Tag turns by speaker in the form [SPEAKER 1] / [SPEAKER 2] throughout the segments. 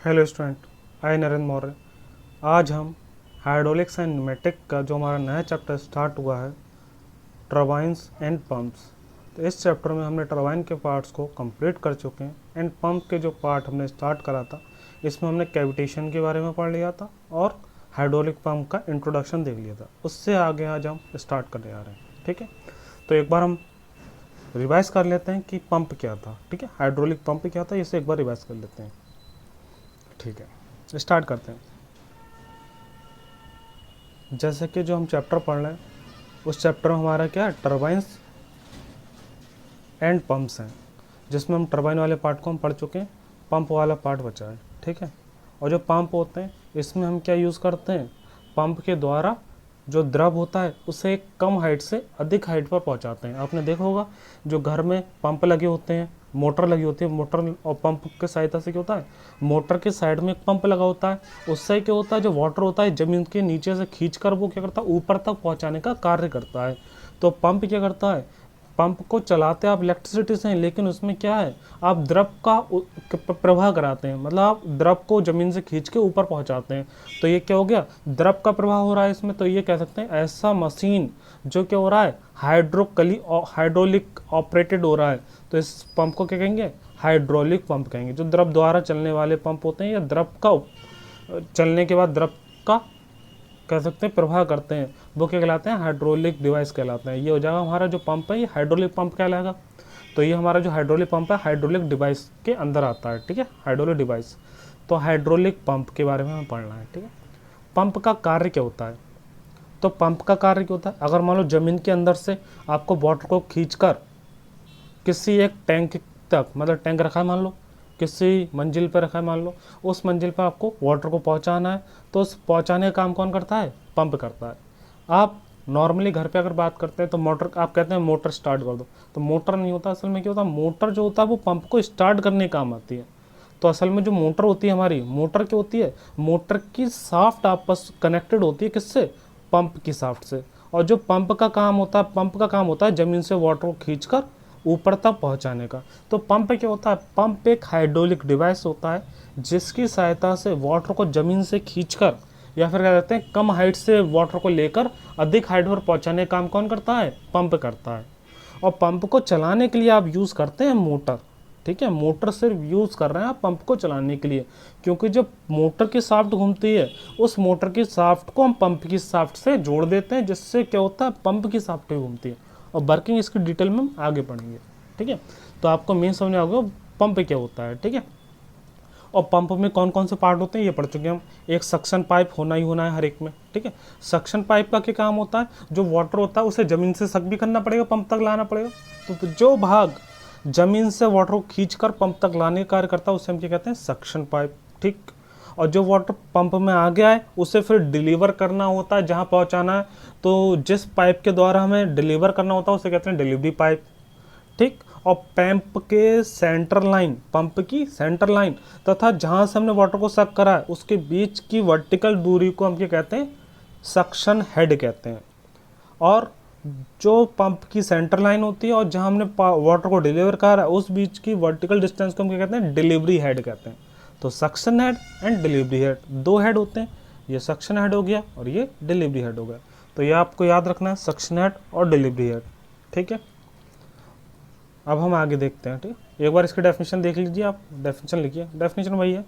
[SPEAKER 1] Hello student, आई नरेंद्र मौर्य। आज हम hydraulics and pneumatic का जो हमारा नया चैप्टर स्टार्ट हुआ है, टर्बाइंस एंड पंप्स। तो इस चैप्टर में हमने टर्बाइन के पार्ट्स को कंप्लीट कर चुके हैं एंड पंप के जो पार्ट हमने स्टार्ट करा था, इसमें हमने कैविटेशन के बारे में पढ़ लिया था और हाइड्रोलिक पंप का इंट्रोडक्शन देख लिया था। उससे आगे आज हम स्टार्ट करने आ रहे हैं। ठीक है, तो एक बार हम रिवाइज कर लेते हैं कि पंप क्या था। ठीक है, हाइड्रोलिक पंप क्या था, इसे एक बार रिवाइज कर लेते हैं। ठीक है, स्टार्ट करते हैं। जैसे कि जो हम चैप्टर पढ़ रहे हैं, उस चैप्टर में हमारा क्या है, टर्बाइंस एंड पंप्स हैं, जिसमें हम टर्बाइन वाले पार्ट को हम पढ़ चुके हैं, पंप वाला पार्ट बचा है। ठीक है, और जो पंप होते हैं इसमें हम क्या यूज़ करते हैं, पंप के द्वारा जो द्रव होता है उसे एक कम हाइट से अधिक हाइट पर पहुंचाते हैं। आपने देखा होगा जो घर में पंप लगे होते हैं, मोटर लगी होती है, मोटर और पंप के सहायता से क्या होता है, मोटर के साइड में एक पंप लगा होता है, उससे क्या होता है, जो वाटर होता है ज़मीन के नीचे से खींचकर वो क्या करता है, ऊपर तक पहुंचाने का कार्य करता है। तो पंप क्या करता है, पंप को चलाते आप इलेक्ट्रिसिटी से हैं, लेकिन उसमें क्या है, आप द्रव का प्रवाह कराते हैं, मतलब आप द्रव को ज़मीन से खींच के ऊपर पहुंचाते हैं। तो ये क्या हो गया, द्रव का प्रवाह हो रहा है इसमें। तो ये कह सकते हैं ऐसा मशीन जो क्या हो रहा है, हाइड्रोलिक ऑपरेटेड हो रहा है। तो इस पंप को क्या कहेंगे, हाइड्रोलिक पंप कहेंगे। जो द्रव द्वारा चलने वाले पंप होते हैं या द्रव का चलने के बाद द्रव का कह सकते हैं प्रवाह करते हैं, वो क्या कहलाते हैं, हाइड्रोलिक डिवाइस कहलाते हैं। ये हो जाएगा हमारा जो पंप है, ये हाइड्रोलिक पंप कहलाएगा। तो ये हमारा जो हाइड्रोलिक पंप है, हाइड्रोलिक डिवाइस के अंदर आता है। ठीक है, हाइड्रोलिक डिवाइस। तो हाइड्रोलिक पंप के बारे में हमें पढ़ना है। ठीक है, पंप का कार्य क्या होता है। तो पंप का कार्य क्या होता है, अगर मान लो ज़मीन के अंदर से आपको वाटर को खींचकर किसी एक टैंक तक, मतलब टैंक रखा है मान लो, किसी मंजिल पर रखा है मान लो, उस मंजिल पर आपको वाटर को पहुंचाना है। तो उस पहुंचाने का काम कौन करता है, पंप करता है। आप नॉर्मली घर पे अगर बात करते हैं तो मोटर, आप कहते हैं मोटर स्टार्ट कर दो, तो मोटर नहीं होता। असल में क्या होता है, मोटर जो होता है वो पंप को स्टार्ट करने काम आती है। तो असल में जो मोटर होती है हमारी, मोटर क्या होती है, मोटर की शाफ्ट आपस कनेक्टेड होती है किससे, पंप की शाफ्ट से। और जो पंप का काम होता है, पंप का काम होता है ज़मीन से वाटर को खींचकर ऊपर तक पहुंचाने का। तो पंप क्या होता है, पंप एक हाइड्रोलिक डिवाइस होता है जिसकी सहायता से वाटर को ज़मीन से खींचकर या फिर क्या कहते हैं कम हाइट से वाटर को लेकर अधिक हाइट पर पहुंचाने का काम कौन करता है, पंप करता है। और पंप को चलाने के लिए आप यूज़ करते हैं मोटर। ठीक है, मोटर सिर्फ यूज़ कर रहे हैं आप पंप को चलाने के लिए, क्योंकि जब मोटर की शाफ्ट घूमती है, उस मोटर की शाफ्ट को हम पंप की शाफ्ट से जोड़ देते हैं, जिससे क्या होता है, पंप की शाफ्ट घूमती है। और वर्किंग इसकी डिटेल में हम आगे पढ़ेंगे। ठीक है, तो आपको मेन समझ आ गया पंप क्या होता है। ठीक है, और पंप में कौन कौन से पार्ट होते हैं ये पढ़ चुके हैं हम। एक सक्शन पाइप होना ही होना है हर एक में। ठीक है, सक्शन पाइप का क्या काम होता है, जो वाटर होता है उसे ज़मीन से सक भी करना पड़ेगा, पंप तक लाना पड़ेगा। तो जो भाग ज़मीन से वाटर को खींचकर पंप तक लाने का कार्य करता है उसे हम क्या कहते हैं, सक्शन पाइप। ठीक, और जो वाटर पंप में आ गया है उसे फिर डिलीवर करना होता है जहाँ पहुँचाना है। तो जिस पाइप के द्वारा हमें डिलीवर करना होता है उसे कहते हैं डिलीवरी पाइप। ठीक, और पंप के सेंटर लाइन, पंप की सेंटर लाइन तथा जहाँ से हमने वाटर को सक करा है उसके बीच की वर्टिकल दूरी को हम क्या कहते हैं, सक्शन हेड कहते हैं। और जो पंप की सेंटर लाइन होती है और जहाँ हमने वाटर को डिलीवर करा है उस बीच की वर्टिकल डिस्टेंस को हम क्या कहते हैं, डिलीवरी हेड कहते हैं। तो suction head and delivery head, दो हेड होते हैं, ये सक्शन हेड हो गया और ये डिलीवरी हेड हो गया। तो ये आपको याद रखना है, सक्शन हेड और डिलीवरी हेड। ठीक है, अब हम आगे देखते हैं। ठीक है, एक बार इसकी डेफिनेशन देख लीजिए, आप डेफिनेशन लिखिए। डेफिनेशन वही है,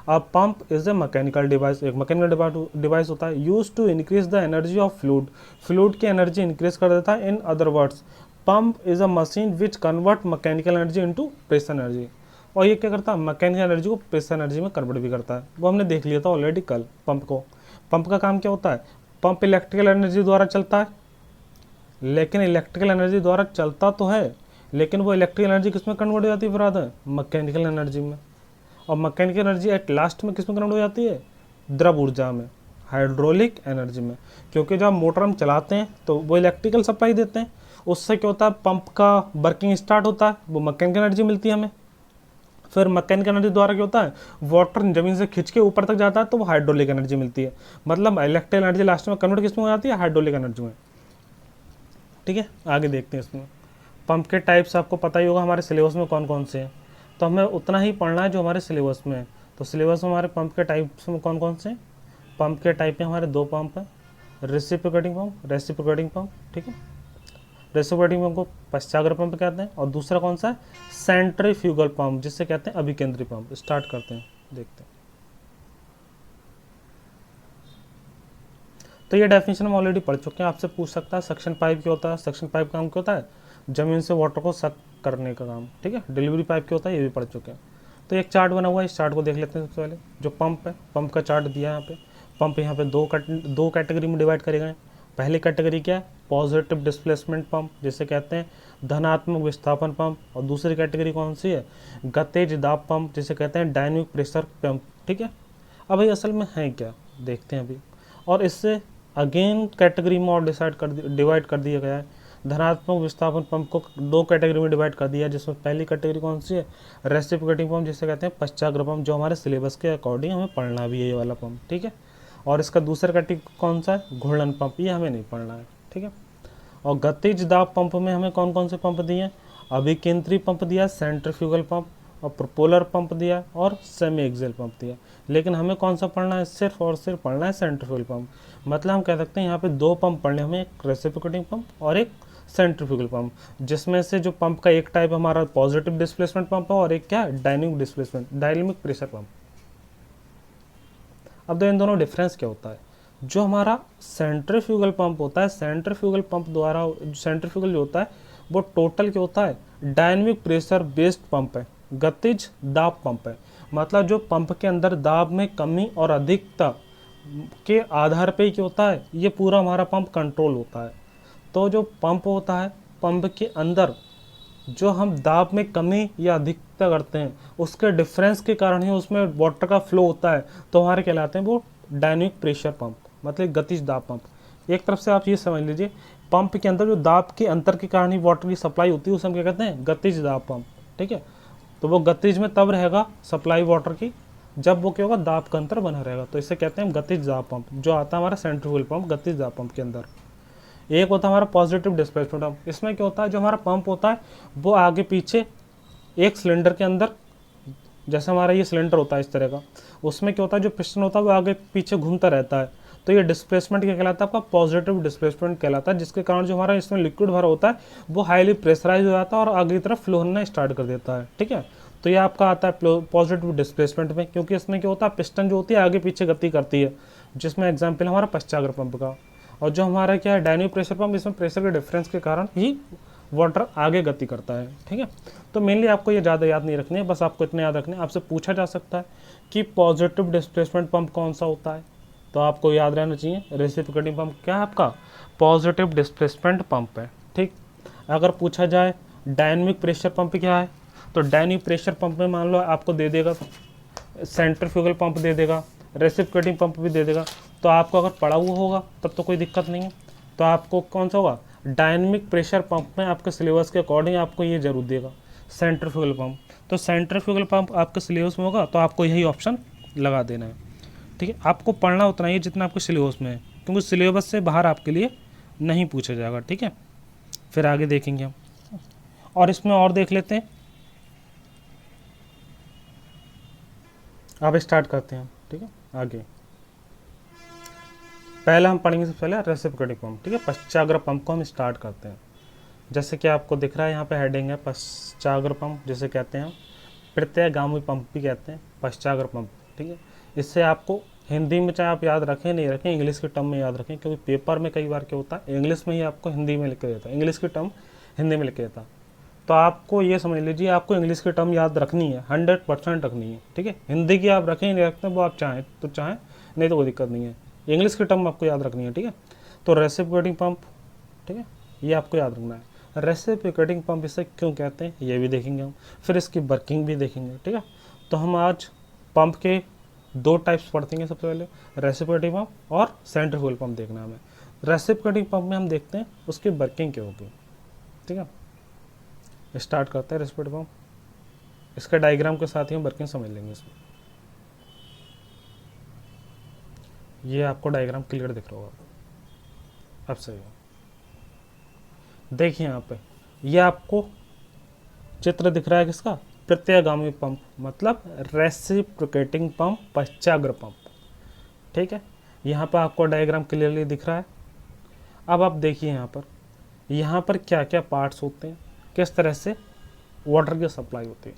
[SPEAKER 1] a pump is a mechanical device, एक मैकेनिकल डिवाइस होता है use to increase the energy of fluid, fluid की एनर्जी इंक्रीज कर देता है। In other words, pump is a machine which convert mechanical energy into pressure energy. और ये क्या करता है, मैकेनिकल एनर्जी को प्रेशर एनर्जी में कन्वर्ट भी करता है। वो हमने देख लिया था ऑलरेडी कल पंप को। पंप का काम क्या होता है, पंप इलेक्ट्रिकल एनर्जी द्वारा चलता है, लेकिन इलेक्ट्रिकल एनर्जी द्वारा चलता तो है, लेकिन वो इलेक्ट्रिकल एनर्जी किस में कन्वर्ट हो जाती है फिर, मैकेनिकल एनर्जी में। और मैकेनिकल एनर्जी एट लास्ट में किस में कन्वर्ट हो जाती है, द्रव ऊर्जा में, हाइड्रोलिक एनर्जी में। क्योंकि जब मोटर हम चलाते हैं तो वो इलेक्ट्रिकल सप्लाई देते हैं, उससे क्या होता है, पंप का वर्किंग स्टार्ट होता है, वो मैकेनिकल एनर्जी मिलती है हमें। फिर मैकेनिकल एनर्जी द्वारा क्या होता है, वाटर जमीन से खींच के ऊपर तक जाता है तो वो हाइड्रोलिक एनर्जी मिलती है। मतलब इलेक्ट्रिकल एनर्जी लास्ट में कन्वर्ट किस में हो जाती है, हाइड्रोलिक एनर्जी में। ठीक है, आगे देखते हैं इसमें। पंप के टाइप्स आपको पता ही होगा हमारे सिलेबस में कौन कौन से हैं, तो हमें उतना ही पढ़ना है जो हमारे सिलेबस में है। तो सिलेबस में हमारे पंप के टाइप्स में कौन कौन से पंप के टाइप में हमारे दो पंप हैं, रेसिप्रोकेटिंग पंप, ठीक है। रेसिप्रोकेटिंग पंप को पश्चाग्र पंप कहते हैं, और दूसरा कौन सा है, सेंट्रीफ्यूगल पंप, जिससे कहते हैं अभिकेंद्री पंप। स्टार्ट करते हैं, देखते हैं। तो ये डेफिनेशन हम ऑलरेडी पढ़ चुके हैं। आपसे पूछ सकता है सक्शन पाइप क्या होता है। सक्शन पाइप का काम क्या होता है, जमीन से वाटर को सक करने का काम, ठीक है। डिलीवरी पाइप क्या होता है, ये भी पढ़ चुके हैं। तो एक चार्ट बना हुआ है, इस चार्ट को देख लेते हैं। सबसे पहले जो पंप है, पंप का चार्ट दिया है यहाँ पे। पंप यहाँ पे दो कैटेगरी में डिवाइड करे गए। पहली कैटेगरी क्या है, पॉजिटिव डिस्प्लेसमेंट पंप, जिसे कहते हैं धनात्मक विस्थापन पंप। और दूसरी कैटेगरी कौन सी है, गतिज दाब पंप, जिसे कहते हैं डायनेमिक प्रेशर पंप, ठीक है। अब भाई असल में है क्या, देखते हैं अभी। और इससे अगेन कैटेगरी में और डिवाइड कर दिया गया है। धनात्मक विस्थापन पंप को दो कैटेगरी में डिवाइड कर दिया है, जिसमें पहली कैटेगरी कौन सी है, रेसिप्रोकेटिंग पंप, जिसे कहते हैं पश्चाग्र पंप, जो हमारे सिलेबस के अकॉर्डिंग हमें पढ़ना भी है ये वाला पंप, ठीक है। और इसका दूसरा कैटेगरी कौन सा है, घूर्णन पंप, ये हमें नहीं पढ़ना है, ठीक है। और गतिज दाब पंप में हमें कौन कौन से पंप दिए हैं, अभिकेंद्री पंप दिया, सेंट्रीफ्यूगल पंप, और प्रोपोलर पंप दिया, और सेमी एक्सियल पंप दिया। लेकिन हमें कौन सा पढ़ना है, सिर्फ और सिर्फ पढ़ना है सेंट्रीफ्यूगल पंप। मतलब हम कह सकते हैं यहाँ पे दो पंप पढ़ने हमें, एक रेसिप्रोकेटिंग पंप और एक सेंट्रीफ्यूगल पंप, जिसमें से जो पंप का एक टाइप हमारा पॉजिटिव डिस्प्लेसमेंट पंप है और एक क्या है, डायनेमिक प्रेशर पंप। अब तो इन दोनों डिफरेंस क्या होता है, जो हमारा सेंट्रीफ्यूगल पंप होता है, सेंट्रीफ्यूगल पंप द्वारा सेंट्रीफ्यूगल जो होता है वो टोटल क्या होता है, डायनेमिक प्रेशर बेस्ड पंप है, गतिज दाब पंप है। मतलब जो पंप के अंदर दाब में कमी और अधिकता के आधार पे क्या होता है, ये पूरा हमारा पंप कंट्रोल होता है। तो जो पंप होता है, पंप के अंदर जो हम दाब में कमी या अधिकता करते हैं, उसके डिफरेंस के कारण ही उसमें वाटर का फ्लो होता है, तो हमारे कहलाते हैं वो डायनेमिक प्रेशर पंप, मतलब गतिज दाब पंप। एक तरफ से आप ये समझ लीजिए, पंप के अंदर जो दाब के अंतर के कारण ही वाटर की सप्लाई होती है, उसे हम क्या कहते हैं, गतिज दाब पंप, ठीक है। तो वो गतिज में तब रहेगा सप्लाई वाटर की जब वो क्या होगा, दाब का अंतर बना रहेगा, तो इसे कहते हैं हम गतिज दाब पंप, जो आता है हमारा सेंट्रीफ्यूगल पंप गतिज दाब पंप के अंदर। एक होता है हमारा पॉजिटिव डिस्प्लेसमेंट पंप। इसमें क्या होता है, जो हमारा पंप होता है वो आगे पीछे एक सिलेंडर के अंदर, जैसे हमारा ये सिलेंडर होता है इस तरह का, उसमें क्या होता है, जो पिस्टन होता है वो आगे पीछे घूमता रहता है। तो ये डिस्प्लेसमेंट क्या कहलाता है, आपका पॉजिटिव डिस्प्लेसमेंट कहलाता है, जिसके कारण जो हमारा इसमें लिक्विड भरा होता है वो हाईली प्रेशराइज हो जाता है और आगे की तरफ फ्लो होना स्टार्ट कर देता है, ठीक है। तो ये आपका आता है पॉजिटिव डिस्प्लेसमेंट में, क्योंकि इसमें क्या होता है, पिस्टन जो होती है आगे पीछे गति करती है, जिसमें एग्जाम्पल हमारा पश्चाग्र पंप का। और जो हमारा क्या है, डायनेमिक प्रेशर पंप, इसमें प्रेशर के डिफरेंस के कारण ही वाटर आगे गति करता है, ठीक है। तो मेनली आपको ये ज़्यादा याद नहीं रखनी है, बस आपको इतना याद रखना है। आपसे पूछा जा सकता है कि पॉजिटिव डिस्प्लेसमेंट पंप कौन सा होता है, तो आपको याद रहना चाहिए रेसिप्रोकेटिंग पंप क्या है, आपका पॉजिटिव डिस्प्लेसमेंट पंप है, ठीक। अगर पूछा जाए डायनेमिक प्रेशर पंप क्या है, तो डायनेमिक प्रेशर पंप में मान लो आपको दे देगा सेंट्रीफ्यूगल पंप दे देगा, रेसिप्रोकेटिंग पंप भी दे देगा, तो आपको अगर पढ़ा हुआ होगा तब तो कोई दिक्कत नहीं है। तो आपको कौन सा होगा, डायनेमिक प्रेशर पंप में आपके सिलेबस के अकॉर्डिंग आपको ये जरूर देगा सेंट्रीफ्यूगल पंप। तो सेंट्रीफ्यूगल पंप आपके सिलेबस में होगा तो आपको यही ऑप्शन लगा देना है, ठीक है। आपको पढ़ना उतना ही जितना आपके सिलेबस में है, क्योंकि सिलेबस से बाहर आपके लिए नहीं पूछा जाएगा, ठीक है। फिर आगे देखेंगे हम, और इसमें और देख लेते हैं। अब स्टार्ट करते हैं, ठीक है। आगे पहले हम पढ़ेंगे सबसे पहले रेसिप्रोकेटिंग पंप, ठीक है। पश्चाग्र पंप को हम स्टार्ट करते हैं। जैसे कि आपको दिख रहा है यहाँ पे हेडिंग है पश्चाग्र पंप, जिसे कहते हैं प्रत्ययगामी पंप भी कहते हैं, पश्चाग्र पंप, ठीक है। इससे आपको हिंदी में चाहे आप याद रखें नहीं रखें, इंग्लिश के टर्म में याद रखें, क्योंकि पेपर में कई बार क्या होता है इंग्लिश में ही आपको हिंदी में लिख के देता है, इंग्लिश की टर्म हिंदी में लिख के देता है। तो आपको ये समझ लीजिए, आपको इंग्लिश की टर्म याद रखनी है, 100% रखनी है, ठीक है। हिंदी की आप रखें नहीं रखते वो आप चाहें तो चाहें, नहीं तो कोई दिक्कत नहीं है, इंग्लिश की टर्म आपको याद रखनी है, ठीक है। तो रेसिप्रोकेटिंग पंप, ठीक है, ये आपको याद रखना है। रेसिप्रोकेटिंग पंप इसे क्यों कहते हैं ये भी देखेंगे हम, फिर इसकी वर्किंग भी देखेंगे, ठीक है। तो हम आज पंप के दो टाइप्स पढ़ेंगे, सबसे पहले रेसिप्रोकेटिंग पंप और सेंट्रीफ्यूगल पंप देखना है हमें। रेसिप्रोकेटिंग पंप में हम देखते हैं उसकी वर्किंग क्या होगी, ठीक है। स्टार्ट करते हैं रेसिप्रोकेटिंग पंप, इसके डायग्राम के साथ ही हम वर्किंग समझ लेंगे इसमें। ये आपको डायग्राम क्लियर दिख रहा होगा, अब सही है। देखिए यहाँ पे ये आपको चित्र दिख रहा है किसका, प्रत्यागामी पंप मतलब रेसिप्रोकेटिंग पंप, पश्चाग्र पंप। ठीक है, यहाँ पर आपको डायग्राम क्लियरली दिख रहा है। अब आप देखिए यहाँ पर क्या क्या पार्ट्स होते हैं, किस तरह से वाटर की सप्लाई होती है।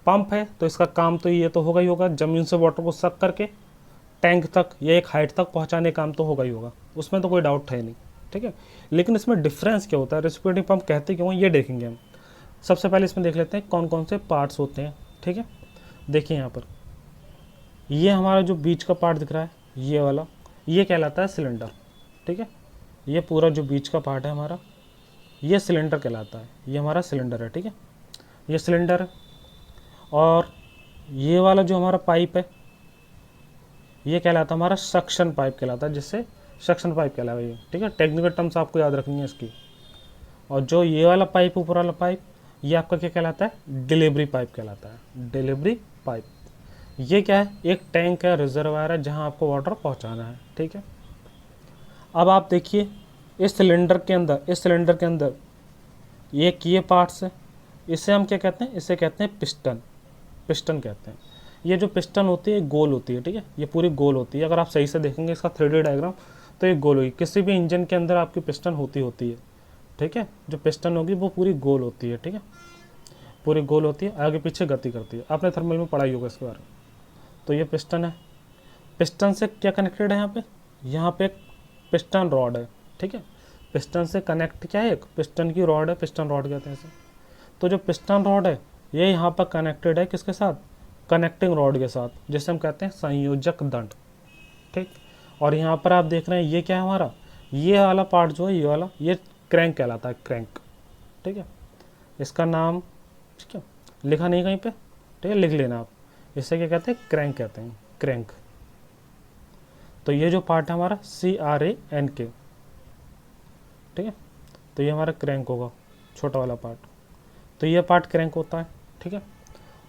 [SPEAKER 1] पंप है तो इसका काम तो ये तो होगा ही होगा, ज़मीन से वाटर को सक करके टैंक तक या एक हाइट तक पहुँचाने काम तो होगा ही होगा, उसमें तो कोई डाउट है नहीं। ठीक है, लेकिन इसमें डिफरेंस क्या होता है, रेसिप्रोकेटिंग पंप कहते क्यों हैं, ये देखेंगे हम। सबसे पहले इसमें देख लेते हैं कौन कौन से पार्ट्स होते हैं। ठीक है, देखिए यहाँ पर ये हमारा जो बीच का पार्ट दिख रहा है, ये वाला, ये कहलाता है सिलेंडर। ठीक है, ये पूरा जो बीच का पार्ट है हमारा, ये सिलेंडर कहलाता है, ये हमारा सिलेंडर है। ठीक है, ये सिलेंडर है। और ये वाला जो हमारा पाइप है, ये कहलाता है हमारा सक्शन पाइप कहलाता है, जिससे सक्शन पाइप कहलाता है। ठीक है, टेक्निकल टर्म्स आपको याद रखनी है इसकी। और जो ये वाला पाइप, ऊपर वाला पाइप, ये आपका क्या कहलाता है, डिलीवरी पाइप कहलाता है, डिलीवरी पाइप। ये क्या है, एक टैंक है, रिजर्वायर है, जहां आपको वाटर पहुंचाना है। ठीक है, अब आप देखिए इस सिलेंडर के अंदर ये पार्ट्स है, इसे हम क्या कहते हैं, इसे कहते हैं पिस्टन कहते हैं। ये जो पिस्टन होती है गोल होती है। ठीक है, ये पूरी गोल होती है। अगर आप सही से देखेंगे इसका 3D डायग्राम तो ये गोल होगी। किसी भी इंजन के अंदर आपकी पिस्टन होती है। ठीक है, जो पिस्टन होगी वो पूरी गोल होती है। ठीक है, पूरी गोल होती है, आगे पीछे गति करती है। आपने थर्मल में पढ़ाई होगा इसके बारे में। तो ये पिस्टन है, पिस्टन से क्या कनेक्टेड है, यहाँ पे एक पिस्टन रॉड है। ठीक है, पिस्टन से कनेक्ट क्या है, एक पिस्टन की रॉड है, पिस्टन रॉड कहते हैं इसे। तो जो पिस्टन रॉड है ये यहाँ पर कनेक्टेड है किसके साथ, कनेक्टिंग रॉड के साथ, जिसे हम कहते हैं संयोजक दंड। ठीक, और यहाँ पर आप देख रहे हैं ये क्या है हमारा, ये वाला पार्ट जो है, ये वाला, ये क्रैंक कहलाता है, क्रैंक। ठीक है, इसका नाम ठीक है लिखा नहीं कहीं पे, ठीक है, लिख लेना आप। इसे क्या कहते हैं, क्रैंक कहते हैं, क्रैंक। तो ये जो पार्ट है हमारा CRANK, ठीक है, तो ये हमारा क्रैंक होगा, छोटा वाला पार्ट। तो ये पार्ट क्रैंक होता है। ठीक है,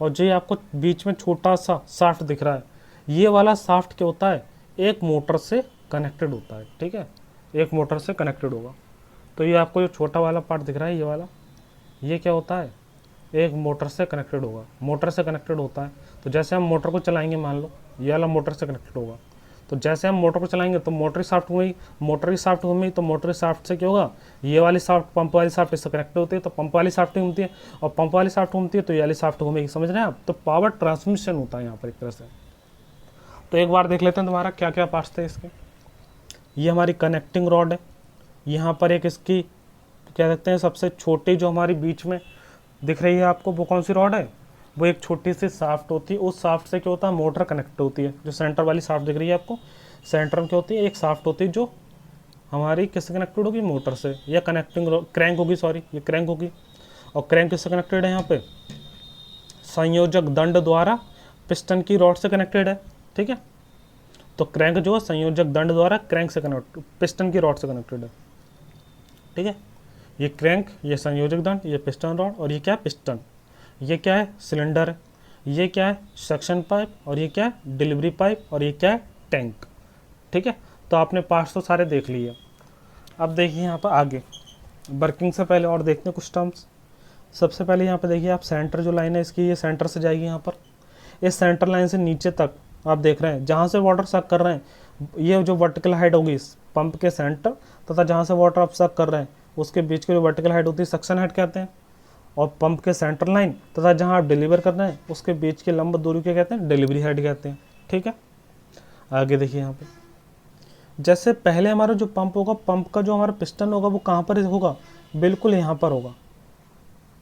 [SPEAKER 1] और जो ये आपको बीच में छोटा सा शाफ्ट दिख रहा है, ये वाला शाफ्ट क्या होता है, एक मोटर से कनेक्टेड होता है। ठीक है, एक मोटर से कनेक्टेड होगा। तो ये आपको जो छोटा वाला पार्ट दिख रहा है, ये वाला, ये क्या होता है, एक मोटर से कनेक्टेड होगा, मोटर से कनेक्टेड होता है। तो जैसे हम मोटर को चलाएंगे, मान लो ये वाला मोटर से कनेक्टेड होगा, तो जैसे हम मोटर को चलाएंगे तो मोटर शाफ्ट घूमेगी, मोटर की शाफ्ट घूमेगी तो मोटर शाफ्ट से क्या होगा, ये वाली शाफ्ट, पंप वाली शाफ्ट इससे कनेक्टेड होती है, तो पंप वाली शाफ्ट घूमती है, और पंप वाली शाफ्ट घूमती है तो ये वाली शाफ्ट घूमेगी। समझ रहे हैं आप, तो पावर ट्रांसमिशन होता है यहाँ पर एक तरह से। तो एक बार देख लेते हैं तुम्हारा क्या क्या पार्ट्स थे इसके। ये हमारी कनेक्टिंग रॉड है, यहाँ पर एक इसकी क्या कहते हैं, सबसे छोटी जो हमारी बीच में दिख रही है आपको, वो कौन सी रॉड है, वो एक छोटी सी शाफ्ट होती है। उस शाफ्ट से क्या होता है, मोटर कनेक्ट होती है। जो सेंटर वाली शाफ्ट दिख रही है आपको, सेंटर में क्या होती है, एक शाफ्ट होती है जो हमारी किससे कनेक्टेड होगी, मोटर से, या कनेक्टिंग क्रैंक होगी, सॉरी ये क्रैंक होगी। और क्रैंक किससे कनेक्टेड है, यहाँ पे संयोजक दंड द्वारा पिस्टन की रॉड से कनेक्टेड है। ठीक है, तो क्रैंक जो है संयोजक दंड द्वारा क्रैंक से कनेक्ट, पिस्टन की रॉड से कनेक्टेड है। ठीक है, ये क्रैंक, ये संयोजक दंड, ये पिस्टन रॉड, और ये क्या है, पिस्टन। ये क्या है, सिलेंडर है। ये क्या है, सक्शन पाइप, और ये क्या है, डिलीवरी पाइप, और ये क्या है, टैंक। ठीक है, तो आपने पार्ट्स तो सारे देख लिए। अब देखिए यहाँ पर आगे वर्किंग से पहले और देखते हैं कुछ टर्म्स। सबसे पहले यहाँ पे देखिए आप, सेंटर जो लाइन है इसकी, ये सेंटर से जाएगी यहाँ पर। इस सेंटर लाइन से नीचे तक आप देख रहे हैं, जहाँ से वाटर सक कर रहे हैं, ये जो वर्टिकल हाइट होगी इस पंप के सेंटर तथा जहाँ से वाटर आप सक कर रहे हैं उसके बीच की जो वर्टिकल हाइट होती है सक्शन हाइट कहते हैं। और पंप के सेंटर लाइन तथा जहाँ आप डिलीवर कर रहे हैं उसके बीच की लंब दूरी क्या कहते हैं, डिलीवरी हाइट कहते हैं। ठीक है, आगे देखिए यहाँ पे, जैसे पहले हमारा जो पंप होगा, पंप का जो हमारा पिस्टन होगा वो कहाँ पर होगा, बिल्कुल यहाँ पर होगा।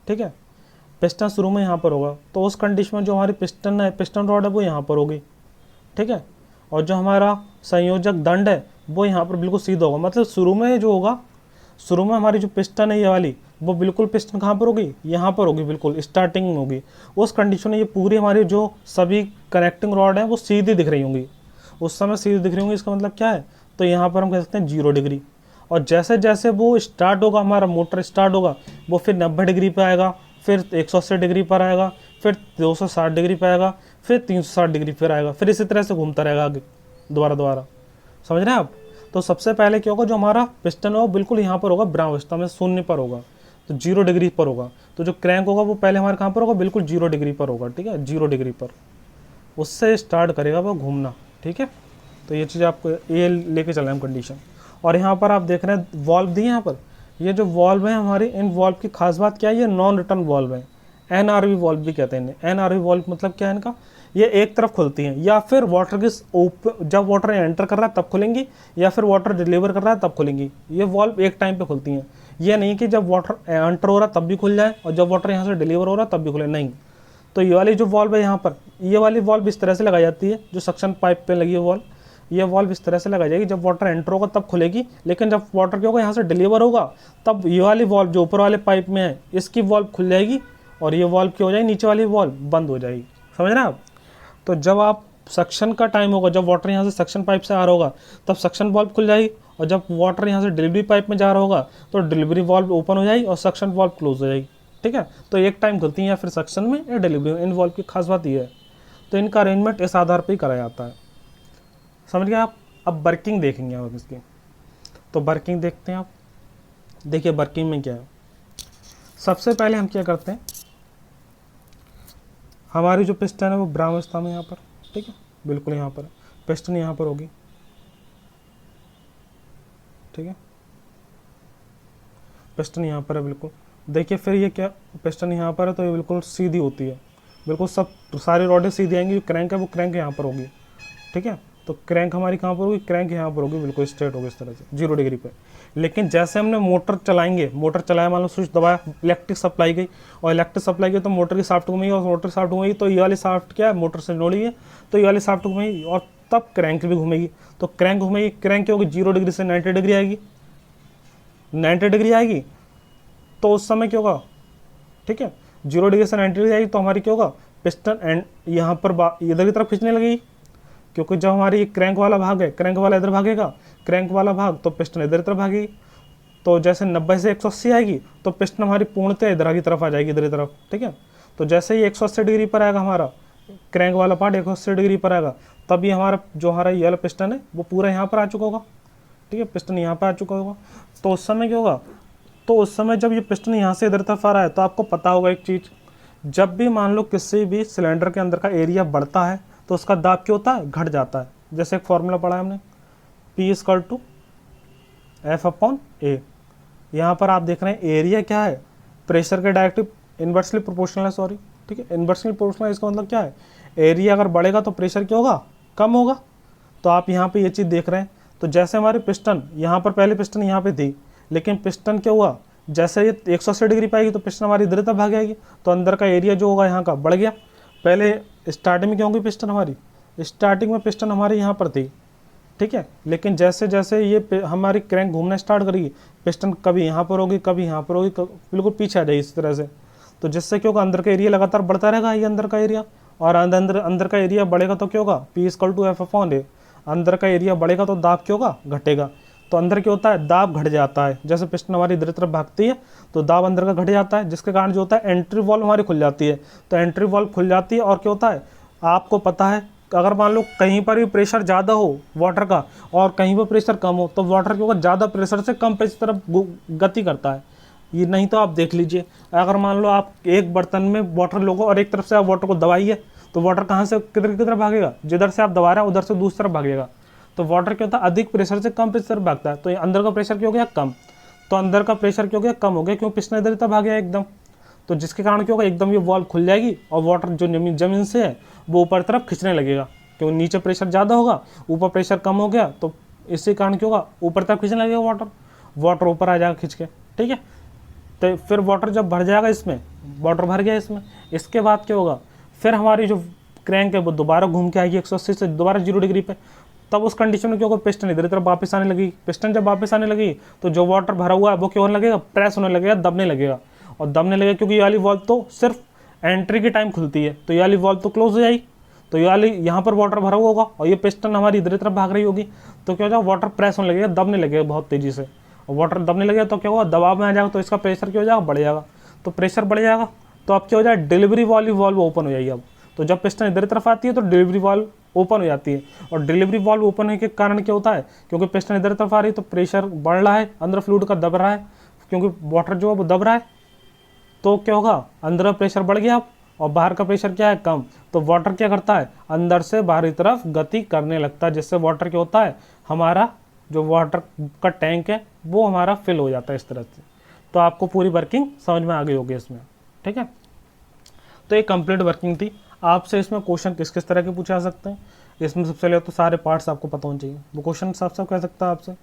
[SPEAKER 1] ठीक है, पिस्टन शुरू में यहाँ पर होगा, तो उस कंडीशन में जो हमारी पिस्टन है, पिस्टन रॉड है, वो यहाँ पर होगी। ठीक है, और जो हमारा संयोजक दंड है वो यहाँ पर बिल्कुल सीधा होगा। मतलब शुरू में जो होगा, शुरू में हमारी जो पिस्टन है ये वाली, वो बिल्कुल पिस्टन कहाँ पर होगी, यहाँ पर होगी, बिल्कुल स्टार्टिंग में होगी। उस कंडीशन में ये पूरी हमारी जो सभी कनेक्टिंग रॉड है वो सीधी दिख रही होंगी, उस समय सीधी दिख रही होंगी। इसका मतलब क्या है, तो यहाँ पर हम कह सकते हैं 0 डिग्री। और जैसे जैसे वो स्टार्ट होगा, हमारा मोटर स्टार्ट होगा, वो फिर 90 डिग्री पर आएगा, फिर 180 डिग्री पर आएगा, फिर 260 डिग्री पर आएगा, फिर 360 डिग्री पर आएगा, फिर इसी तरह से घूमता रहेगा आगे दोबारा। समझ रहे हैं आप। तो सबसे पहले क्या होगा, जो हमारा पिस्टन है वो बिल्कुल यहाँ पर होगा, ब्राउन अवस्था में शून्य पर होगा। तो 0 डिग्री पर होगा। तो जो क्रैंक होगा वो पहले हमारे कहाँ पर होगा, बिल्कुल 0 डिग्री पर होगा, ठीक है, 0 डिग्री पर, उससे स्टार्ट करेगा वो घूमना, ठीक है। तो ये चीज़ आपको ये लेके चल रहे हैं हम कंडीशन। और यहाँ पर आप देख रहे हैं वॉल्व दी है यहाँ पर, ये जो वॉल्व है हमारी, इन वॉल्व की खास बात क्या है, ये नॉन रिटर्न वॉल्व है, NRV वॉल्व भी कहते हैं इन्हें। NRV वॉल्व मतलब क्या है इनका, ये एक तरफ खुलती हैं, या फिर वाटर की जब वाटर एंटर कर रहा है तब खुलेंगी, या फिर वाटर डिलीवर कर रहा है तब खुलेंगी। ये वॉल्व एक टाइम पे खुलती हैं, ये नहीं कि जब वाटर एंटर हो रहा है तब भी खुल जाए और जब वाटर यहाँ से डिलीवर हो रहा है तब भी खुले, नहीं। तो ये वाली जो वॉल्व है यहाँ पर, ये वाली वॉल्व इस तरह से लगाई जाती है, जो सक्शन पाइप पे लगी है वॉल्व, ये वॉल्व इस तरह से लगाई जाएगी, जब वाटर एंटर होगा तब खुलेगी, लेकिन जब वाटर क्या होगा यहाँ से डिलीवर होगा तब ये वाली वॉल्व जो ऊपर वाले पाइप में है इसकी वॉल्व खुल जाएगी और ये वॉल्व क्या हो जाएगी, नीचे वाली वॉल्व बंद हो जाएगी। समझ रहे हैं आप। तो जब आप सक्शन का टाइम होगा, जब वाटर यहाँ से सक्शन पाइप से आ रहा होगा तब सक्शन वॉल्व खुल जाएगी, और जब वाटर यहाँ से डिलीवरी पाइप में जा रहा होगा तो डिलीवरी वॉल्व ओपन हो जाएगी और सक्शन वॉल्व क्लोज हो जाएगी, ठीक है। तो एक टाइम खुलती है या फिर सक्शन में या डिलीवरी में, इन वॉल्व की खास बात ये है। तो इनका अरेंजमेंट इस आधार पर ही कराया जाता है, समझ गए आप। अब वर्किंग देखेंगे आप इसकी, तो वर्किंग देखते हैं आप। देखिए वर्किंग में क्या है, सबसे पहले हम क्या करते हैं, हमारी जो पिस्टन है वो ब्राह्मवस्था में यहाँ पर, ठीक है, बिल्कुल यहाँ पर पिस्टन यहाँ पर होगी, ठीक है, पिस्टन यहाँ पर है बिल्कुल। देखिए फिर ये क्या, पिस्टन यहाँ पर है तो ये बिल्कुल सीधी होती है, बिल्कुल सब सारी रॉडें सीधी आएंगी। जो क्रैंक है वो क्रैंक यहाँ पर होगी, ठीक है। तो क्रैंक हमारी कहाँ पर होगी, क्रैंक यहाँ पर होगी, बिल्कुल स्ट्रेट होगी इस तरह से 0 डिग्री पे। लेकिन जैसे हमने मोटर चलाएंगे, मोटर चलाया, मान लो स्विच दबाया, इलेक्ट्रिक सप्लाई गई, और इलेक्ट्रिक सप्लाई गई तो मोटर की शाफ्ट घूमेगी, और मोटर शाफ्ट घूमेगी तो ये वाली शाफ्ट क्या है, मोटर से जोड़ी है, तो ये वाली शाफ्ट घूमेगी और तब क्रैंक भी घूमेगी। तो क्रैंक घूमेगी, क्रैंक क्या होगी, 0 डिग्री से 90 डिग्री आएगी, 90 डिग्री आएगी, तो उस समय क्या होगा, ठीक है, 0 डिग्री से 90 डिग्री आएगी तो हमारी क्या होगा, पिस्टन एंड यहाँ पर इधर की तरफ खींचने लगेगी, क्योंकि जब हमारी क्रैंक वाला भाग है, क्रैंक वाला इधर भागेगा, क्रैंक वाला भाग, तो पिस्टन इधर तरफ भागेगी। तो जैसे 90 से 180 आएगी तो पिस्टन हमारी पूर्णतः इधर की तरफ आ जाएगी, इधर की तरफ, ठीक है। तो जैसे ही 180 डिग्री पर आएगा हमारा क्रैंक वाला पार्ट, 180 डिग्री पर आएगा, तब ये हमारा जो हमारा ये वाला पिस्टन है वो पूरा यहाँ पर आ चुका होगा, ठीक है, पिस्टन यहाँ पर आ चुका होगा। तो उस समय क्या होगा, तो उस समय जब ये पिस्टन यहाँ से इधर तरफ आ रहा है तो आपको पता होगा एक चीज़, जब भी मान लो किसी भी सिलेंडर के अंदर का एरिया बढ़ता है तो उसका दाब क्या होता है, घट जाता है। जैसे एक फॉर्मूला पढ़ा है हमने, P = F/A। यहाँ पर आप देख रहे हैं एरिया क्या है, प्रेशर के डायरेक्टली इन्वर्सली प्रोपोर्शनल है, सॉरी, ठीक है, इन्वर्सली प्रोपोर्शनल। इसका मतलब क्या है, एरिया अगर बढ़ेगा तो प्रेशर क्या होगा, कम होगा। तो आप यहाँ पे ये चीज़ देख रहे हैं। तो जैसे हमारी पिस्टन यहाँ पर, पहले पिस्टन यहाँ पे थी, लेकिन पिस्टन क्या हुआ, जैसे ये 180 डिग्री पाएगी तो पिस्टन हमारी इधर तक भाग जाएगी, तो अंदर का एरिया जो होगा यहाँ का बढ़ गया। पहले स्टार्टिंग में क्या होगी पिस्टन हमारी, स्टार्टिंग में पिस्टन हमारी यहाँ पर थी, ठीक है, लेकिन जैसे जैसे ये हमारी क्रैंक घूमना स्टार्ट करेगी, पिस्टन कभी यहाँ पर होगी, कभी यहाँ पर होगी, बिल्कुल पीछे आ जाएगी इस तरह से। तो जिससे क्या होगा, अंदर का एरिया लगातार बढ़ता रहेगा, ये अंदर का एरिया, और अंदर का एरिया बढ़ेगा तो क्या होगा, P = F/A। अंदर का एरिया बढ़ेगा तो दाब क्या होगा, घटेगा। तो अंदर क्या होता है, दाब घट जाता है। जैसे पिस्टन हमारी इधर तरफ भागती है तो दाब अंदर का घट जाता है, जिसके कारण जो होता है एंट्री वॉल्व हमारी खुल जाती है। तो एंट्री वॉल्व खुल जाती है और क्या होता है, आपको पता है, अगर मान लो कहीं पर भी प्रेशर ज़्यादा हो वाटर का और कहीं पर प्रेशर कम हो, तो वाटर क्या होगा, ज़्यादा प्रेशर से कम प्रेशर तरफ गति करता है। ये नहीं तो आप देख लीजिए, अगर मान लो आप एक बर्तन में वाटर लोगे और एक तरफ से आप वाटर को दबाइए, तो वाटर कहाँ से किधर की तरफ भागेगा, जिधर से आप दबा रहे हैं उधर से दूसरी तरफ भागेगा। तो वाटर क्या होता है, अधिक प्रेशर से कम प्रेशर भागता है। तो अंदर का प्रेशर क्या हो गया, कम। तो अंदर का प्रेशर क्या हो गया, कम हो गया, क्यों, पिस्टन इधर तक भाग गया एकदम। तो जिसके कारण क्या होगा, एकदम ये वॉल्व खुल जाएगी और वाटर जो जमीन से है वो ऊपर तरफ खींचने लगेगा, क्योंकि नीचे प्रेशर ज़्यादा होगा, ऊपर प्रेशर कम हो गया, तो इसी कारण क्या होगा, ऊपर तरफ खींचने लगेगा वाटर ऊपर आ जाएगा खींच के, ठीक है। तो फिर वाटर जब भर जाएगा, इसमें वाटर भर गया इसमें, इसके बाद क्या होगा, फिर हमारी जो क्रैंक है वो दोबारा घूम के आएगी 180 से दोबारा 0 डिग्री पे। तब उस कंडीशन में क्या होगा, पिस्टन इधर तरफ वापस आने लगी। पिस्टन जब वापस आने लगी तो जो वाटर भरा हुआ है वो क्या होने लगेगा, प्रेस होने लगेगा, दबने लगेगा। और दबने लगेगा क्योंकि ये वाली वॉल्व तो सिर्फ एंट्री के टाइम खुलती है, तो ये वाली वॉल्व तो क्लोज हो जाएगी। तो ये वाली यहाँ पर वाटर भरा हुआ होगा और ये पिस्टन हमारी इधर तरफ भाग रही होगी, तो क्या हो जाएगा, वाटर प्रेस होने लगेगा, दबने लगेगा बहुत तेज़ी से। और वाटर दबने लगेगा तो क्या होगा, दबाव में आ जाएगा, तो इसका प्रेशर क्या हो जाएगा, बढ़ जाएगा। तो प्रेशर बढ़ जाएगा तो अब क्या हो जाएगा, डिलीवरी वाली वॉल्व ओपन हो जाएगी अब। तो जब पिस्टन इधर तरफ आती है तो डिलीवरी वाल्व ओपन हो जाती है, और डिलीवरी वाल्व ओपन होने के कारण क्या होता है, क्योंकि पिस्टन इधर तरफ आ रही है तो प्रेशर बढ़ रहा है, अंदर फ्लूइड का दब रहा है, क्योंकि वाटर जो है वो दब रहा है, तो क्या होगा, अंदर का प्रेशर बढ़ गया और बाहर का प्रेशर क्या है, कम। तो वाटर क्या करता है, अंदर से बाहरी तरफ गति करने लगता है, जिससे वाटर क्या होता है, हमारा जो वाटर का टैंक है वो हमारा फिल हो जाता है इस तरह से। तो आपको पूरी वर्किंग समझ में आ गई होगी इसमें, ठीक है। तो ये कंप्लीट वर्किंग थी। आपसे इसमें क्वेश्चन किस किस तरह के पूछे जा सकते हैं, इसमें सबसे पहले तो सारे पार्ट्स आपको पता होने चाहिए। वो क्वेश्चन साफ साफ कह सकता है आपसे,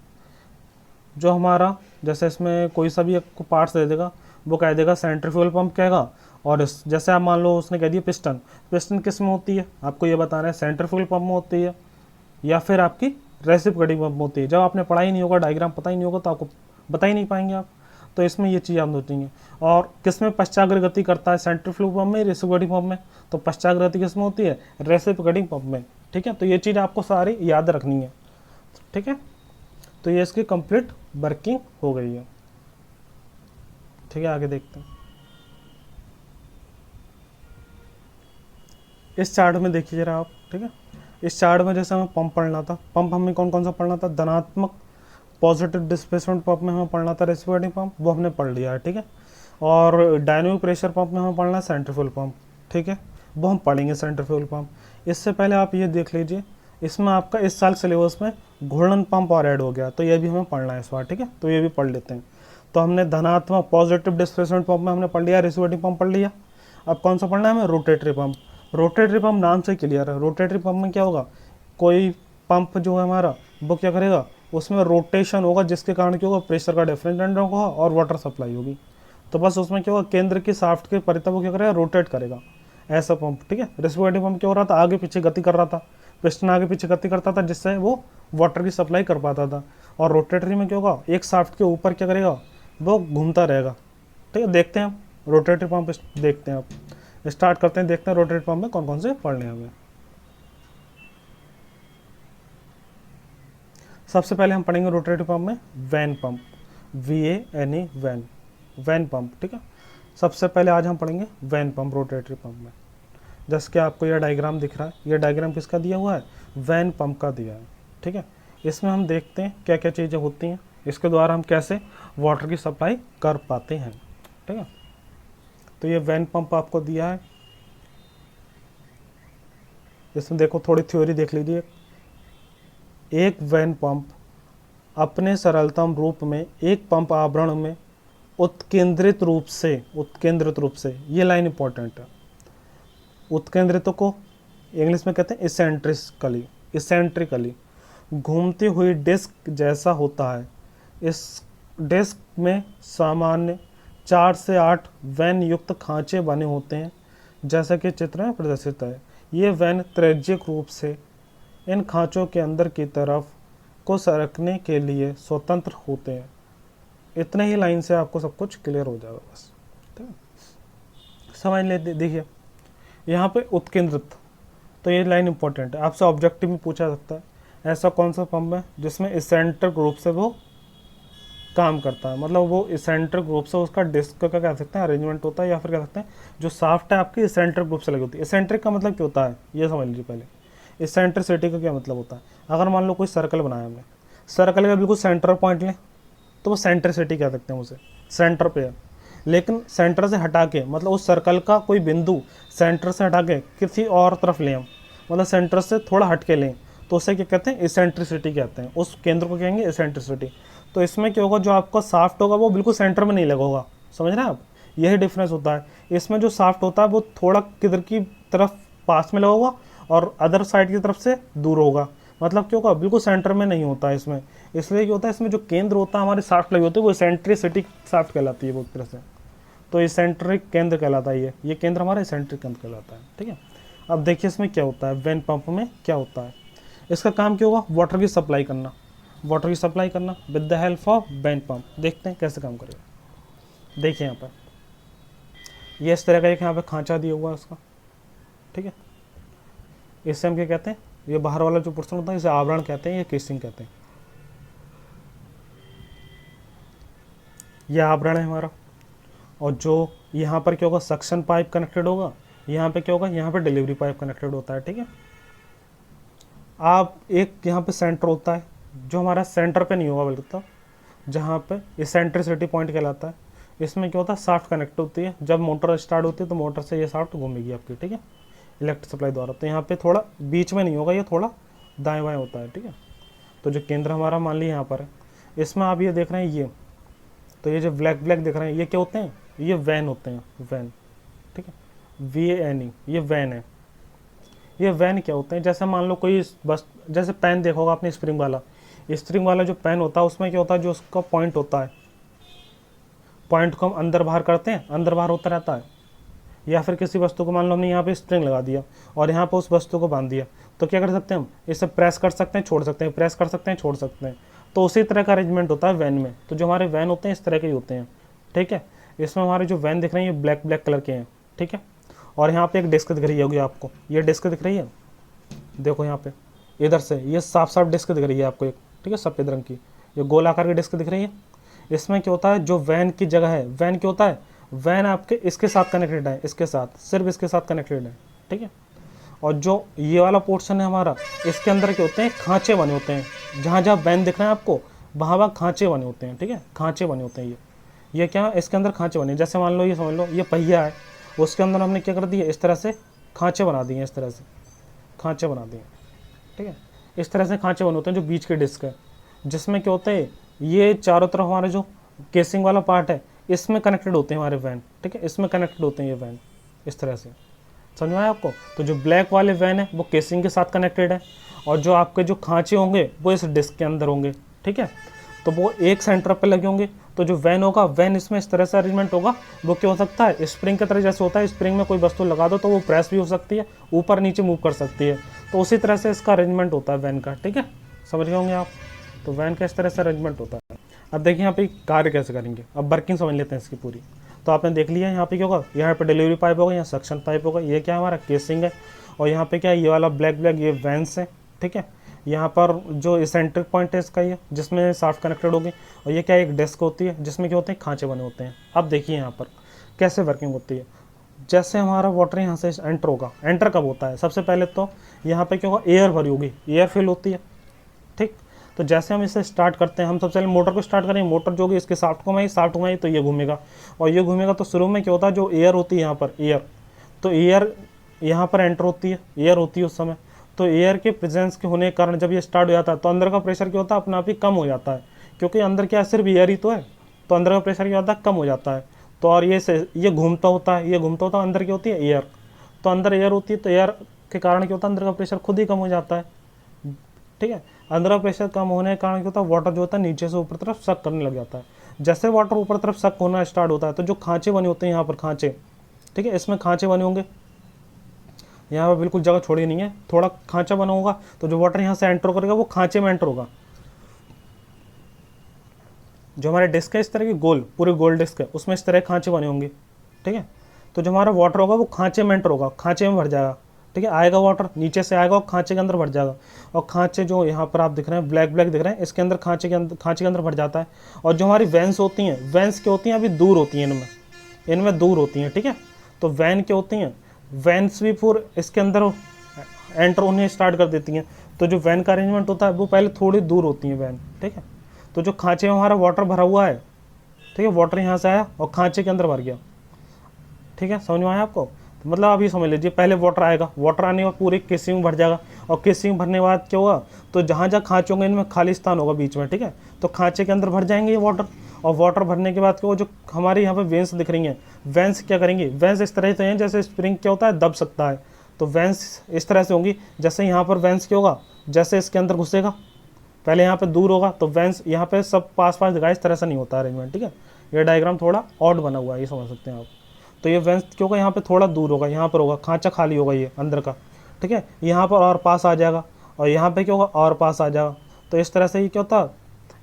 [SPEAKER 1] जो हमारा जैसे इसमें कोई सा भी आपको पार्ट्स दे देगा, वो कह देगा सेंट्रीफ्यूगल पंप कहेगा, और जैसे आप मान लो उसने कह दिया पिस्टन, पिस्टन किस में होती है, आपको ये बताना है सेंट्रीफ्यूगल पंप में होती है या फिर आपकी रेसिप्रोकेटिंग पंप में होती है। जब आपने पढ़ा ही नहीं होगा, डायग्राम पता ही नहीं होगा, तो आपको बता ही नहीं पाएंगे आप। तो इसमें ये चीज़ आप सोचेंगे। और किस में पश्चाग्र गति करता है, सेंट्रीफ्यूगल पंप में, रेसिप्रोकेटिंग पंप में। तो पश्चाग्र गति किस में होती है, रेसिप्रोकेटिंग पंप में, ठीक है। तो ये चीज़ आपको सारी याद रखनी है, ठीक है। तो ये इसकी कंप्लीट वर्किंग हो गई है, ठीक है। आगे देखते हैं। इस चार्ट में देखिए जरा आप, ठीक है। इस चार्ट में जैसे हमें पंप पढ़ना था, पंप हमें कौन कौन सा पढ़ना था, धनात्मक पॉजिटिव डिस्प्लेसमेंट पंप में हमें पढ़ना था रेसिप्रोकेटिंग पंप, वो हमने पढ़ लिया है, ठीक है। और डायनेमिक प्रेशर पंप में हमें पढ़ना है सेंट्रीफ्यूगल पंप, ठीक है, वो हम पढ़ेंगे सेंट्रीफ्यूगल पंप। इससे पहले आप ये देख लीजिए, इसमें आपका इस साल सिलेबस में घूर्णन पंप और ऐड हो गया, तो ये भी हमें पढ़ना है इस बार, ठीक है। तो ये भी पढ़ लेते हैं। तो हमने धनात्मक पॉजिटिव डिस्प्लेसमेंट पंप में हमने पढ़ लिया, रेसिप्रोकेटिंग पंप पढ़ लिया। अब कौन सा पढ़ना है हमें, रोटेटरी पंप। रोटेटरी पंप नाम से क्लियर है, रोटेटरी पंप में क्या होगा, कोई पंप जो है हमारा वो क्या करेगा, उसमें रोटेशन होगा, जिसके कारण क्या होगा, प्रेशर का डिफरेंस जनरेट होगा और वाटर सप्लाई होगी। तो बस उसमें क्या होगा, केंद्र की शाफ्ट के परितः वो क्या करेगा, रोटेट करेगा, ऐसा पंप, ठीक है। रेसिप्रोकेटिंग पंप क्या हो रहा था, आगे पीछे गति कर रहा था, पिस्टन आगे पीछे गति करता था, जिससे वो वाटर की सप्लाई कर पाता था। और रोटेटरी में क्या होगा, एक शाफ्ट के ऊपर क्या करेगा, वो घूमता रहेगा, ठीक है। देखते हैं हम रोटेटरी पंप, देखते हैं आप, स्टार्ट करते हैं, देखते हैं रोटेटरी पंप में कौन कौन से पढ़ने हैं हमें। सबसे पहले हम पढ़ेंगे रोटेटरी पंप में vane pump, VANE vane, vane pump, ठीक है। सबसे पहले आज हम पढ़ेंगे वैन पंप रोटेटरी पंप में। जैसे कि आपको यह डायग्राम दिख रहा है, यह डायग्राम किसका दिया हुआ है, वैन पंप का दिया है, ठीक है। इसमें हम देखते हैं क्या क्या चीज़ें होती हैं, इसके द्वारा हम कैसे वाटर की सप्लाई कर पाते हैं, ठीक है। तो ये वैन पंप आपको दिया है, इसमें देखो थोड़ी थ्योरी देख लीजिए। एक वैन पंप अपने सरलतम रूप में एक पंप आवरण में उत्केंद्रित रूप से, ये लाइन इंपॉर्टेंट है, उत्केंद्रित को इंग्लिश में कहते हैं इसेंट्रिकली घूमती हुई डिस्क जैसा होता है। इस डिस्क में सामान्य 4 से 8 वैन युक्त खांचे बने होते हैं, जैसा कि चित्र में प्रदर्शित है। ये वैन त्रिज्यिक रूप से इन खांचों के अंदर की तरफ को सरकने के लिए स्वतंत्र होते हैं। इतने ही लाइन से आपको सब कुछ क्लियर हो जाएगा, बस, ठीक है। समझ ले, देखिए यहाँ पे उत्केंद्रित, तो ये लाइन इंपॉर्टेंट है, आपसे ऑब्जेक्टिव में पूछा सकता है, ऐसा कौन सा पंप है जिसमें इसेंट्रिक रूप से वो काम करता है, मतलब वो इसेंट्रिक रूप से उसका डिस्क का कह सकते हैं अरेंजमेंट होता है, या फिर कह सकते हैं जो शाफ्ट है आपकी इसेंट्रिक रूप से लगी होती है। इसेंट्रिक का मतलब क्या होता है, ये समझ लीजिए पहले। इसेंट्रिसिटी का क्या मतलब होता है, अगर मान लो कोई सर्कल बनाया हमने, सर्कल का बिल्कुल सेंटर पॉइंट लें तो वो सेंट्रिसिटी कह सकते हैं उसे, सेंटर पे है। लेकिन सेंटर से हटा के, मतलब उस सर्कल का कोई बिंदु सेंटर से हटा के किसी और तरफ लें हम, मतलब सेंटर से थोड़ा हट के लें, तो उसे क्या कहते हैं, इसेंट्रिसिटी कहते हैं, उस केंद्र को कहेंगे इसेंट्रिसिटी। तो इसमें क्या होगा, जो आपका शाफ्ट होगा वो बिल्कुल सेंटर में नहीं लगा होगा, समझ रहे हैं आप, यही डिफरेंस होता है। इसमें जो शाफ्ट होता है वो थोड़ा किधर की तरफ पास में लगा होगा और अदर साइड की तरफ से दूर होगा, मतलब क्या होगा, बिल्कुल सेंटर में नहीं होता है इसमें। इसलिए क्या होता है, इसमें जो केंद्र होता है हमारे शाफ्ट लगे होते हैं वो इसेंट्रिसिटी शाफ्ट कहलाती है वो एक तरह से, तो इसेंट्रिक केंद्र कहलाता है ये केंद्र हमारा इसेंट्रिक केंद्र कहलाता है, ठीक है। अब देखिए इसमें क्या होता है, वैन पंप में क्या होता है, इसका काम क्या होगा, वाटर की सप्लाई करना, वाटर की सप्लाई करना with the help of vane pump. देखते हैं कैसे काम करेगा। देखिए यहाँ पर ये इस तरह का एक यहाँ पे खांचा दिया हुआ है उसका, ठीक है। इससे हम क्या कहते हैं, ये बाहर वाला जो पोर्शन होता है इसे आवरण कहते हैं, ये केसिंग कहते हैं, ये आवरण है हमारा। और जो यहाँ पर क्या होगा, सक्शन पाइप कनेक्टेड होगा, यहाँ पे क्या होगा, यहाँ पे डिलीवरी पाइप कनेक्टेड होता है, ठीक है। आप एक यहाँ पे सेंटर होता है जो हमारा सेंटर पे नहीं होगा, बल्कि तो जहाँ पे इसेंट्रिसिटी पॉइंट कहलाता है, इसमें क्या होता है, शाफ्ट कनेक्ट होती है, जब मोटर स्टार्ट होती है तो मोटर से ये शाफ्ट घूमेगी आपकी, ठीक है, इलेक्ट्रिक सप्लाई द्वारा। तो यहाँ पे थोड़ा बीच में नहीं होगा, ये थोड़ा दाएं बाएं होता है, ठीक है। तो जो केंद्र हमारा मान लीजिए यहाँ पर है, इसमें आप ये देख रहे हैं ये, तो ये जो ब्लैक ब्लैक देख रहे हैं ये क्या होते हैं, ये वैन होते हैं, वैन, ठीक है, VANE, ये वैन है। ये वैन क्या होते हैं, जैसे मान लो कोई बस, जैसे पेन देखा होगा आपने स्प्रिंग वाला, स्प्रिंग वाला जो पेन होता है उसमें क्या होता है, जो उसका पॉइंट होता है, पॉइंट को हम अंदर बाहर करते हैं, अंदर बाहर होता रहता है। या फिर किसी वस्तु को मान लो हमने यहाँ पे स्प्रिंग लगा दिया और यहाँ पे उस वस्तु को बांध दिया, तो क्या कर सकते हैं हम, इसे प्रेस कर सकते हैं, छोड़ सकते हैं, प्रेस कर सकते हैं, छोड़ सकते हैं। तो उसी तरह का अरेंजमेंट होता है वैन में। तो जो हमारे वैन होते हैं इस तरह के ही होते हैं, ठीक है। इसमें हमारे जो वैन दिख रहे हैं ये ब्लैक ब्लैक कलर के हैं, ठीक है। और यहाँ पे एक डिस्क दिख रही होगी आपको, ये डिस्क दिख रही है, देखो यहाँ पे इधर से ये साफ साफ डिस्क दिख रही है आपको एक, ठीक है, सफ़ेद रंग की, ये गोल आकार की डिस्क दिख रही है। इसमें क्या होता है, जो वैन की जगह है, वैन क्या होता है, वैन आपके इसके साथ कनेक्टेड है, इसके साथ, सिर्फ इसके साथ कनेक्टेड है, ठीक है। और जो ये वाला पोर्शन है हमारा, इसके अंदर क्या होते हैं, खांचे बने होते हैं, जहाँ जहाँ वैन दिख रहा है आपको वहाँ वहाँ खांचे बने होते हैं, ठीक है, खांचे बने होते हैं। ये क्या है, इसके अंदर खांचे बने, जैसे मान लो ये समझ लो ये पहिया है, उसके अंदर हमने क्या कर दिया, इस तरह से खांचे बना दिए, इस तरह से खांचे बना दिए, ठीक है। इस तरह से खांचे बने होते हैं जो बीच के डिस्क है, जिसमें क्या होते हैं, ये चारों तरफ हमारे जो केसिंग वाला पार्ट है इसमें कनेक्टेड होते हैं हमारे वैन, ठीक है, इसमें कनेक्टेड होते हैं ये वैन, इस तरह से, समझ में आया आपको। तो जो ब्लैक वाले वैन है वो केसिंग के साथ कनेक्टेड है, और जो आपके जो खांचे होंगे वो इस डिस्क के अंदर होंगे, ठीक है। तो वो एक सेंटर पे लगे होंगे। तो जो वैन होगा, वैन इसमें इस तरह से अरेंजमेंट होगा, वो क्या हो सकता है, स्प्रिंग की तरह जैसे होता है, स्प्रिंग में कोई वस्तु लगा दो तो वो प्रेस भी हो सकती है, ऊपर नीचे मूव कर सकती है। तो उसी तरह से इसका अरेंजमेंट होता है वैन का, ठीक है, समझ गए होंगे आप। तो वैन का इस तरह से अरेंजमेंट होता है। अब देखिए यहाँ पे कार्य कैसे करेंगे, अब वर्किंग समझ लेते हैं इसकी पूरी। तो आपने देख लिया यहाँ पे क्या होगा, यहाँ पे डिलीवरी पाइप होगा, यहाँ सक्शन पाइप होगा, ये क्या हमारा केसिंग है, और यहाँ पे क्या है, ये वाला ब्लैक ब्लैक ये वैन्स है, ठीक है। यहाँ पर जो सेंट्रिक पॉइंट है इसका ये, जिसमें शाफ्ट कनेक्टेड होगी, और ये क्या एक डेस्क होती है जिसमें क्या होते हैं, खांचे बने होते हैं। अब देखिए यहाँ पर कैसे वर्किंग होती है। जैसे हमारा वाटर यहाँ से एंटर होगा, एंटर कब होता है, सबसे पहले तो यहाँ पे क्या होगा, एयर भरी होगी, एयर फिल होती है, ठीक। तो जैसे हम इसे स्टार्ट करते हैं, हम सबसे पहले मोटर को स्टार्ट करेंगे, मोटर जो होगी इसके शाफ्ट को घुमाई, शाफ्ट घुमाई तो ये घूमेगा, और ये घूमेगा। तो शुरू में क्या होता है, जो एयर होती है यहाँ पर, एयर, तो एयर यहाँ पर एंटर होती है, एयर होती है उस समय। तो एयर के प्रेजेंस के होने के कारण जब ये स्टार्ट हो जाता है तो अंदर का प्रेशर क्या होता है, अपने आप ही कम हो जाता है, क्योंकि अंदर क्या है, सिर्फ एयर ही तो है, तो अंदर का प्रेशर क्या होता है, कम हो जाता है। तो और ये घूमता होता है, ये घूमता होता है, अंदर क्या होती है, एयर। तो अंदर एयर होती है, तो एयर के कारण क्या होता है, अंदर का प्रेशर खुद ही कम हो जाता है, ठीक है। अंदर का प्रेशर कम होने के कारण क्या होता है, वाटर जो होता है नीचे से ऊपर तरफ सक करने लग जाता है। जैसे वाटर ऊपर तरफ सक होना स्टार्ट होता है तो जो खांचे बने होते हैं यहाँ पर, खांचे, ठीक है, इसमें खांचे बने होंगे, यहाँ पर बिल्कुल जगह छोड़ी नहीं है, थोड़ा खांचा बना होगा, तो जो वाटर यहाँ से एंटर करेगा वो खांचे में एंटर होगा। जो हमारे डिस्क है इस तरह की गोल, पूरे गोल डिस्क है, उसमें इस तरह खांचे बने होंगे, ठीक है। तो जो हमारा वाटर होगा वो खांचे में एंटर होगा, खांचे में भर जाएगा, ठीक है, आएगा वाटर नीचे से आएगा और खांचे के अंदर भर जाएगा। और खांचे जो यहाँ पर आप दिख रहे हैं ब्लैक ब्लैक दिख रहे हैं, इसके अंदर खांचे के अंदर भर जाता है। और जो हमारी वैन्स होती हैं, वैन्स क्या होती हैं, अभी दूर होती हैं, इनमें दूर होती हैं, ठीक है। तो वैन क्या होती हैं, वैन्स भी पूरे इसके अंदर एंटर होने स्टार्ट कर देती हैं। तो जो वैन का अरेंजमेंट होता है वो पहले थोड़ी दूर होती है वैन, ठीक है। तो जो खांचे में हमारा वाटर भरा हुआ है, ठीक है, वाटर यहाँ से आया और खांचे के अंदर भर गया, ठीक है, समझ में आया आपको। तो मतलब आप ये समझ लीजिए, पहले वाटर आएगा, वाटर आने के बाद पूरे केसिंग भर जाएगा, और केसिंग भरने के बाद क्या होगा, तो जहाँ जहाँ खांचे होंगे इनमें खाली स्थान होगा बीच में, ठीक है। तो खांचे के अंदर भर जाएंगे ये वाटर, और वाटर भरने के बाद क्या जो हमारे यहाँ पे वेंस दिख रही हैं, वेंस क्या करेंगी, वेंस इस तरह से हैं जैसे स्प्रिंग क्या होता है, दब सकता है। तो वेंस इस तरह से होंगी, जैसे यहाँ पर वेंस क्या होगा, जैसे इसके अंदर घुसेगा, पहले यहाँ पे दूर होगा तो वेंस यहाँ पे सब पास पास दिखाए, इस तरह से नहीं होता अरेंजमेंट, ठीक है। ये डायग्राम थोड़ा ऑड बना हुआ है, ये समझ सकते हैं आप। तो ये वेंस क्यों होगा, यहाँ पे थोड़ा दूर होगा, यहाँ पर होगा, खांचा खाली होगा ये अंदर का, ठीक है। यहाँ पर और पास आ जाएगा, और यहाँ पे क्या होगा, और पास आ जाएगा। तो इस तरह से ये क्या होता है,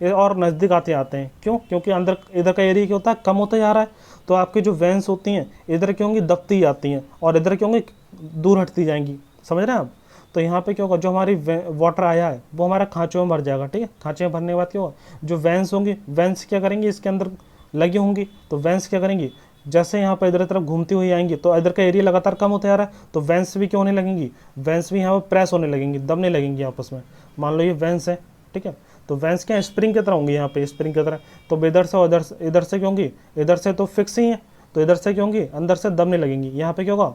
[SPEAKER 1] ये और नज़दीक आते आते हैं, क्यों, क्योंकि अंदर इधर का एरिया क्या होता है, कम होता जा रहा है। तो आपकी जो वेंस होती हैं इधर क्या होंगी, दबती जाती हैं, और इधर क्या होंगी, दूर हटती जाएंगी, समझ रहे हैं आप। तो यहाँ पे क्या होगा, जो हमारी वाटर आया है वो हमारा खांचों में भर जाएगा, ठीक है। खांचे में भरने के बाद क्या होगा, जो वेंस होंगी, वेंस क्या करेंगी, इसके अंदर लगी होंगी। तो वेंस क्या करेंगी, जैसे यहाँ पर इधर तरफ घूमती हुई आएंगी, तो इधर का एरिया लगातार कम होता जा रहा है, तो वेंस भी क्या होने लगेंगी, वेंस भी यहाँ पर प्रेस होने लगेंगी, दबने लगेंगी आपस में। मान लो ये वेंस है, ठीक है। तो वैंस क्या स्प्रिंग की तरह होंगी, यहाँ पे स्प्रिंग की तरह। तो इधर से और इधर से क्यों होंगी, इधर से तो फिक्स ही है, तो इधर से क्यों होंगी, अंदर से दबने लगेंगी। यहाँ पे क्या होगा,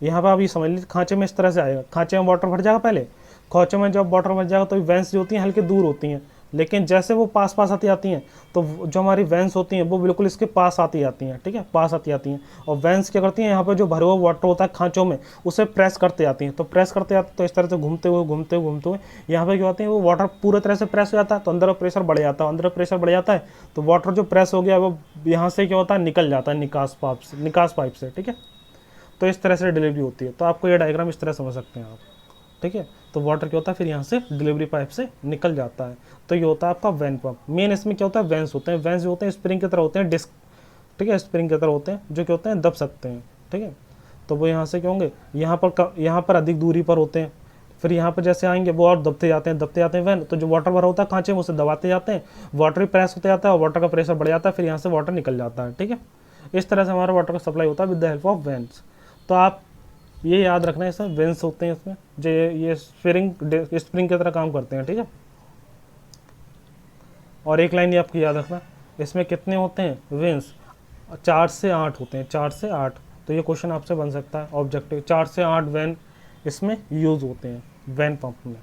[SPEAKER 1] यहाँ पे आप ये समझ लीजिए खांचे में इस तरह से आएगा, खांचे में वाटर भर जाएगा पहले, खांचे में जब वाटर भर जाएगा तो वेंस जो होती हैं हल्के दूर होती हैं, लेकिन जैसे वो पास पास आती आती हैं तो जो हमारी वेंस होती हैं वो बिल्कुल इसके पास आती आती हैं, ठीक है, पास आती आती हैं। और वेंस क्या करती हैं, यहाँ पे जो भरा हुआ वाटर होता है खांचों में उसे प्रेस करते आती हैं, तो प्रेस करते आते तो इस तरह से घूमते हुए घूमते हुए घूमते हुए यहाँ पे क्या होती है, वो वाटर पूरी तरह से प्रेस हो जाता है, तो अंदर प्रेशर बढ़ जाता है, अंदर प्रेशर बढ़ जाता है, तो वाटर जो प्रेस हो गया वो यहाँ से क्या होता है, निकल जाता है निकास पाइप से, ठीक है। तो इस तरह से डिलीवरी होती है। तो आपको ये डायग्राम इस तरह समझ सकते हैं आप, ठीक है। तो वाटर क्या होता है, फिर यहाँ से डिलीवरी पाइप से निकल जाता है। तो ये होता है आपका वैन पंप। मेन इसमें क्या होता है, वेंस होते हैं, वेंस जो होते हैं स्प्रिंग की तरह होते हैं, डिस्क, ठीक है, स्प्रिंग की तरह होते हैं, जो क्या होते हैं, दब सकते हैं, ठीक है। तो वो यहाँ से क्या होंगे, यहाँ पर अधिक दूरी पर होते हैं, फिर यहाँ पर जैसे आएंगे वो और दबते जाते हैं वैन, तो जो वाटर भरा होता है खांचे में उसे दबाते जाते हैं, वाटर भी प्रेस होते जाता है और वाटर का प्रेशर बढ़ जाता है, फिर यहाँ से वाटर निकल जाता है, ठीक है। इस तरह से हमारा वाटर का सप्लाई होता है with the help of vanes. तो आप ये याद रखना है, इसमें वेंस होते हैं, इसमें जो ये स्प्रिंग की तरह काम करते हैं, ठीक है। और एक लाइन ये आपको याद रखना, इसमें कितने होते हैं वेंस, 4 से 8 होते हैं, 4 से 8। तो ये क्वेश्चन आपसे बन सकता है ऑब्जेक्टिव, 4 से 8 वैन इसमें यूज़ होते हैं वैन पंप में।